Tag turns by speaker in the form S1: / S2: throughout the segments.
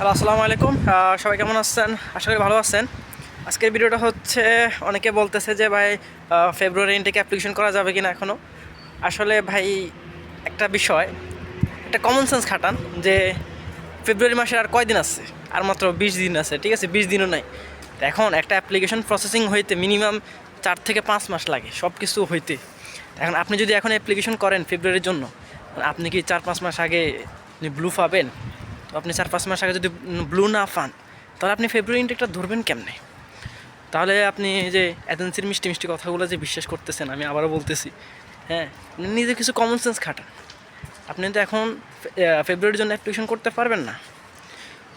S1: Hello, আসসালামু আলাইকুম। সবাই কেমন আছেন? আশা করি ভালো আছেন। আজকের ভিডিওটা হচ্ছে, অনেকে বলতেছে যে ভাই ফেব্রুয়ারি ইনটেক অ্যাপ্লিকেশন করা যাবে কিনা এখনও। আসলে ভাই একটা বিষয়, একটা কমন সেন্স খাটান যে ফেব্রুয়ারি মাসের আর কয়দিন আছে? আর মাত্র 20 দিন আছে, ঠিক আছে? 20 দিনও নাই। তো এখন একটা অ্যাপ্লিকেশন প্রসেসিং হইতে মিনিমাম 4 থেকে 5 মাস লাগে সব কিছু হইতে। এখন আপনি যদি এখন অ্যাপ্লিকেশন করেন ফেব্রুয়ারির জন্য, আপনি কি 4-5 মাস আগে ব্লু পাবেন? তো আপনি 4-5 মাস আগে যদি ব্লু না পান, তাহলে আপনি ফেব্রুয়ারি ইনটেকটা ধরবেন কেমনে? তাহলে আপনি যে এজেন্সির মিষ্টি মিষ্টি কথাগুলো যে বিশ্বাস করতেছেন, আমি আবারও বলতেছি, হ্যাঁ, আপনি নিজে কিছু কমন সেন্স খাটান। আপনি তো এখন ফেব্রুয়ারির জন্য অ্যাপ্লিকেশন করতে পারবেন না।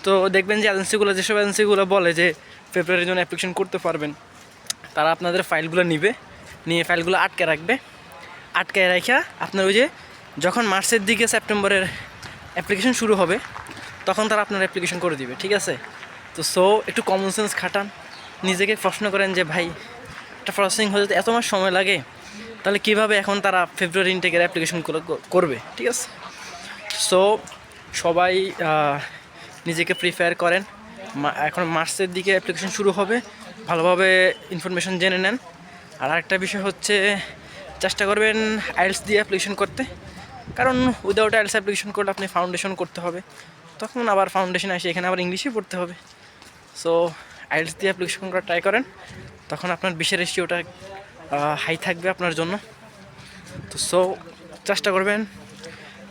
S1: তো দেখবেন যে এজেন্সিগুলো, যেসব এজেন্সিগুলো বলে যে ফেব্রুয়ারির জন্য অ্যাপ্লিকেশন করতে পারবেন, তারা আপনাদের ফাইলগুলো নিয়ে ফাইলগুলো আটকে রাখবে। আটকে রাখা আপনার ওই যে যখন মার্চের দিকে সেপ্টেম্বরের অ্যাপ্লিকেশন শুরু হবে, তখন তারা আপনার অ্যাপ্লিকেশন করে দিবে, ঠিক আছে? তো একটু কমন সেন্স খাটান, নিজেকে প্রশ্ন করেন যে ভাই একটা প্রসেসিং হতে এত মাস সময় লাগে, তাহলে কীভাবে এখন তারা ফেব্রুয়ারি ইনটেকের অ্যাপ্লিকেশনগুলো করবে, ঠিক আছে? সো সবাই নিজেকে প্রিপেয়ার করেন। এখন মার্চের দিকে অ্যাপ্লিকেশন শুরু হবে, ভালোভাবে ইনফরমেশন জেনে নেন। আর আরেকটা বিষয় হচ্ছে, চেষ্টা করবেন আইএলটিএস দিয়ে অ্যাপ্লিকেশন করতে, কারণ উইদাউট আইএলটিএস অ্যাপ্লিকেশন করলে আপনি ফাউন্ডেশন করতে হবে, তখন আবার ফাউন্ডেশন আসে, এখানে আবার ইংলিশে পড়তে হবে। সো আইএলটিএস দিয়ে অ্যাপ্লিকেশন করা ট্রাই করেন, তখন আপনার 20-এর রেশিওটা হাই থাকবে আপনার জন্য। তো চেষ্টা করবেন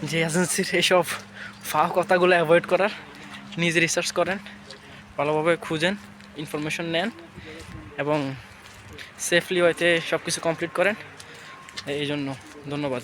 S1: যে এজেন্সির এইসব ফাও কথাগুলো অ্যাভয়েড করার, নিজে রিসার্চ করেন, ভালোভাবে খুঁজেন, ইনফরমেশন নেন এবং সেফলি হয়তো সব কিছু কমপ্লিট করেন। এই জন্য ধন্যবাদ।